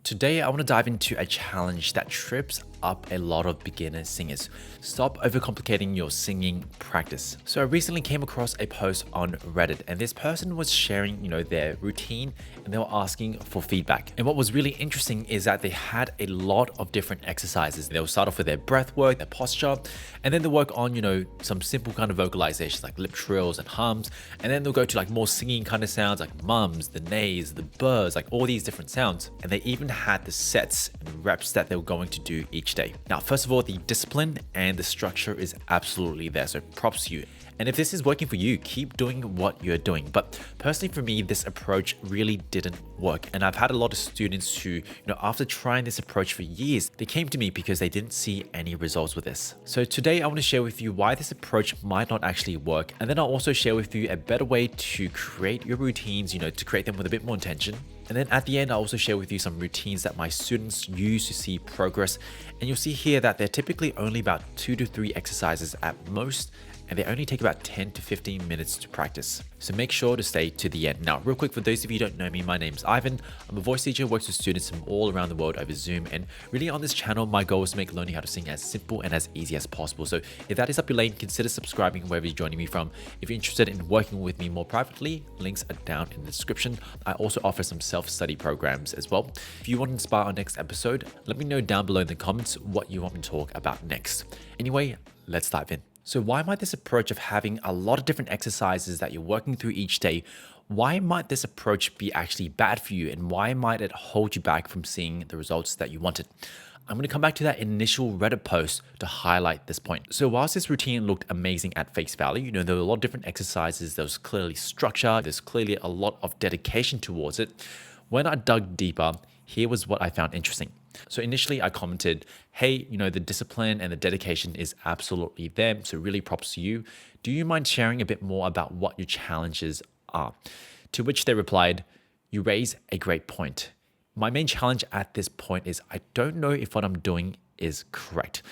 Today, I want to dive into a challenge that trips up a lot of beginner singers. Stop overcomplicating your singing practice. So I recently came across a post on Reddit, and this person was sharing, their routine, and they were asking for feedback. And what was really interesting is that they had a lot of different exercises. They'll start off with their breath work, their posture, and then they'll work on, some simple kind of vocalizations like lip trills and hums, and then they'll go to like more singing kind of sounds like mums, the nays, the burrs, like all these different sounds. And they even had the sets and reps that they were going to do each day. Now, first of all, the discipline and the structure is absolutely there, so props to you. And if this is working for you, keep doing what you're doing. But personally for me, this approach really didn't work. And I've had a lot of students who, after trying this approach for years, they came to me because they didn't see any results with this. So today I want to share with you why this approach might not actually work. And then I'll also share with you a better way to create your routines, to create them with a bit more intention. And then at the end, I'll also share with you some routines that my students use to see progress. And you'll see here that they're typically only about 2 to 3 exercises at most, and they only take about 10 to 15 minutes to practice. So make sure to stay to the end. Now, real quick, for those of you who don't know me, my name's Ivan. I'm a voice teacher who works with students from all around the world over Zoom. And really on this channel, my goal is to make learning how to sing as simple and as easy as possible. So if that is up your lane, consider subscribing wherever you're joining me from. If you're interested in working with me more privately, links are down in the description. I also offer some self-study programs as well. If you want to inspire our next episode, let me know down below in the comments what you want me to talk about next. Anyway, let's dive in. So why might this approach of having a lot of different exercises that you're working through each day, why might this approach be actually bad for you, and why might it hold you back from seeing the results that you wanted? I'm going to come back to that initial Reddit post to highlight this point. So whilst this routine looked amazing at face value, there were a lot of different exercises, there was clearly structure, there's clearly a lot of dedication towards it. When I dug deeper, here was what I found interesting. So initially I commented, hey, the discipline and the dedication is absolutely there. So really props to you. Do you mind sharing a bit more about what your challenges are? To which they replied, you raise a great point. My main challenge at this point is I don't know if what I'm doing is correct.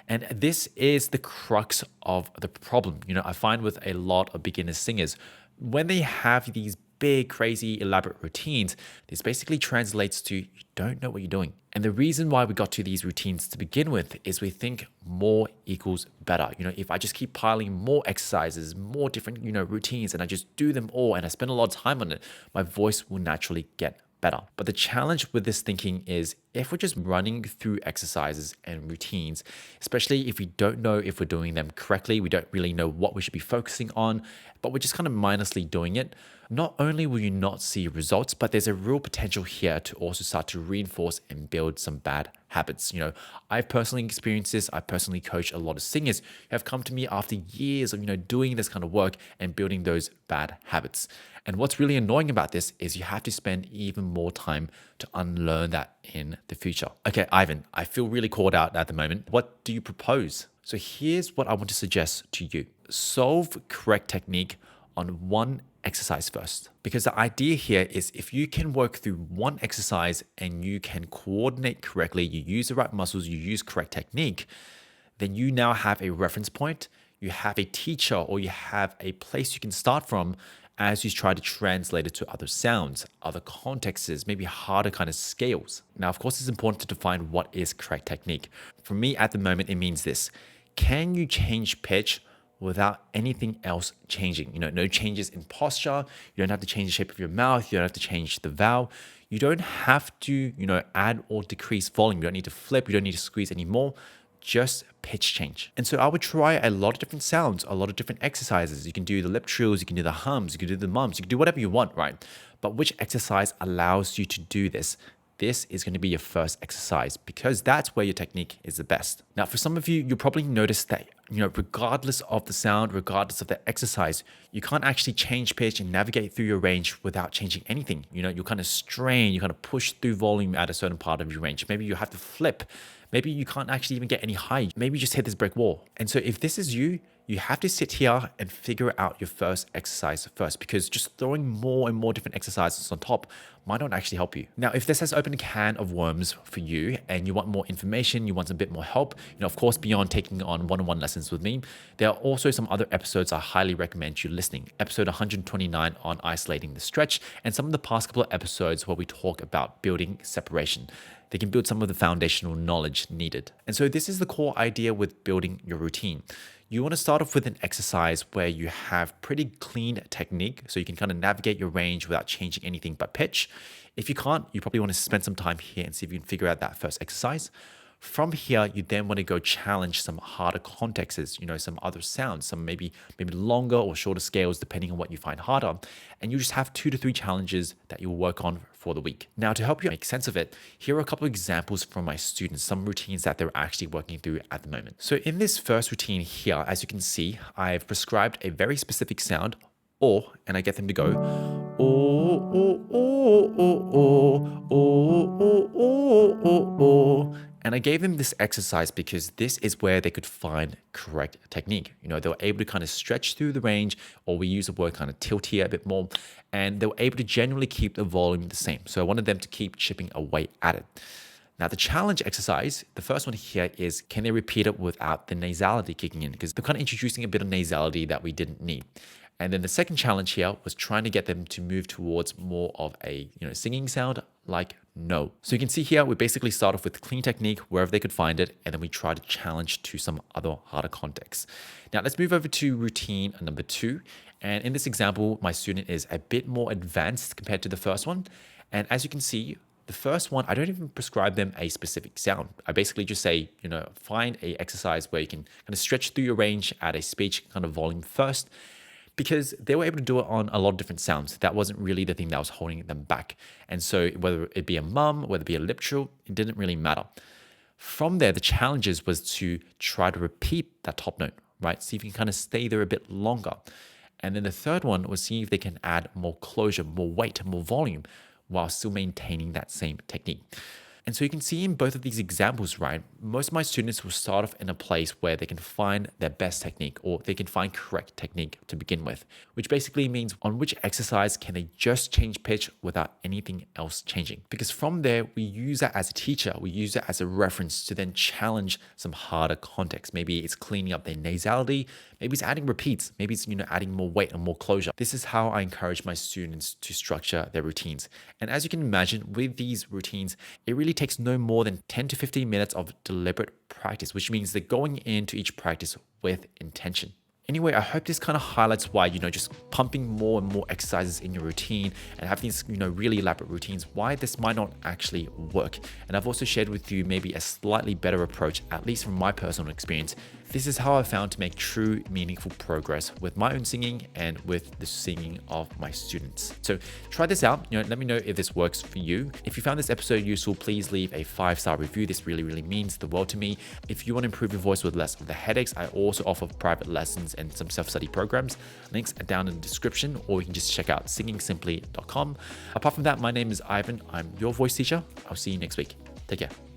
And this is the crux of the problem. I find with a lot of beginner singers, when they have these big, crazy, elaborate routines, this basically translates to you don't know what you're doing. And the reason why we got to these routines to begin with is we think more equals better. If I just keep piling more exercises, more different, routines, and I just do them all and I spend a lot of time on it, my voice will naturally get better. But the challenge with this thinking is if we're just running through exercises and routines, especially if we don't know if we're doing them correctly, we don't really know what we should be focusing on, but we're just kind of mindlessly doing it, not only will you not see results, but there's a real potential here to also start to reinforce and build some bad habits. I've personally experienced this. I personally coach a lot of singers who have come to me after years of, doing this kind of work and building those bad habits. And what's really annoying about this is you have to spend even more time to unlearn that in the future. Okay, Ivan, I feel really called out at the moment. What do you propose? So here's what I want to suggest to you. Solve correct technique on one exercise first. Because the idea here is if you can work through one exercise and you can coordinate correctly, you use the right muscles, you use correct technique, then you now have a reference point, you have a teacher, or you have a place you can start from as you try to translate it to other sounds, other contexts, maybe harder kind of scales. Now, of course, it's important to define what is correct technique. For me at the moment, it means this. Can you change pitch without anything else changing? No changes in posture. You don't have to change the shape of your mouth. You don't have to change the vowel. You don't have to, add or decrease volume. You don't need to flip. You don't need to squeeze anymore. Just pitch change. And so I would try a lot of different sounds, a lot of different exercises. You can do the lip trills, you can do the hums, you can do the mums, you can do whatever you want, right? But which exercise allows you to do this? This is going to be your first exercise because that's where your technique is the best. Now, for some of you, you'll probably notice that, regardless of the sound, regardless of the exercise, you can't actually change pitch and navigate through your range without changing anything. You kind of strain, you kind of push through volume at a certain part of your range. Maybe you have to flip. Maybe you can't actually even get any high. Maybe you just hit this brick wall. And so if this is you, you have to sit here and figure out your first exercise first, because just throwing more and more different exercises on top might not actually help you. Now, if this has opened a can of worms for you and you want more information, you want a bit more help, of course, beyond taking on one-on-one lessons with me, there are also some other episodes I highly recommend you listening. Episode 129 on isolating the stretch, and some of the past couple of episodes where we talk about building separation. They can build some of the foundational knowledge needed. And so this is the core idea with building your routine. You want to start off with an exercise where you have pretty clean technique, so you can kind of navigate your range without changing anything but pitch. If you can't, you probably want to spend some time here and see if you can figure out that first exercise. From here, you then want to go challenge some harder contexts, some other sounds, some maybe longer or shorter scales, depending on what you find harder. And you just have 2 to 3 challenges that you'll work on for the week. Now, to help you make sense of it, here are a couple of examples from my students, some routines that they're actually working through at the moment. So in this first routine here, as you can see, I've prescribed a very specific sound, and I get them to go, and I gave them this exercise because this is where they could find correct technique. They were able to kind of stretch through the range, or we use the word kind of tilt here a bit more, and they were able to generally keep the volume the same. So I wanted them to keep chipping away at it. Now, the challenge exercise, the first one here is, can they repeat it without the nasality kicking in? Because they're kind of introducing a bit of nasality that we didn't need. And then the second challenge here was trying to get them to move towards more of a singing sound like no. So you can see here, we basically start off with clean technique wherever they could find it, and then we try to challenge to some other harder contexts. Now let's move over to routine number 2. And in this example, my student is a bit more advanced compared to the first one. And as you can see, the first one, I don't even prescribe them a specific sound. I basically just say, find a exercise where you can kind of stretch through your range at a speech kind of volume first, because they were able to do it on a lot of different sounds. That wasn't really the thing that was holding them back. And so whether it be a mum, whether it be a lip trill, it didn't really matter. From there, the challenges was to try to repeat that top note, right? See if you can kind of stay there a bit longer. And then the third one was see if they can add more closure, more weight, more volume, while still maintaining that same technique. And so you can see in both of these examples, right, most of my students will start off in a place where they can find their best technique, or they can find correct technique to begin with, which basically means on which exercise can they just change pitch without anything else changing. Because from there, we use that as a teacher, we use it as a reference to then challenge some harder context. Maybe it's cleaning up their nasality, maybe it's adding repeats, maybe it's adding more weight and more closure. This is how I encourage my students to structure their routines. And as you can imagine, with these routines, it really takes no more than 10 to 15 minutes of deliberate practice, which means they're going into each practice with intention. Anyway, I hope this kind of highlights why, just pumping more and more exercises in your routine and having these, really elaborate routines, why this might not actually work. And I've also shared with you maybe a slightly better approach, at least from my personal experience. This is how I found to make true, meaningful progress with my own singing and with the singing of my students. So try this out. Let me know if this works for you. If you found this episode useful, please leave a 5-star review. This really, really means the world to me. If you want to improve your voice with less of the headaches, I also offer private lessons and some self-study programs. Links are down in the description, or you can just check out singingsimply.com. Apart from that, my name is Ivan. I'm your voice teacher. I'll see you next week. Take care.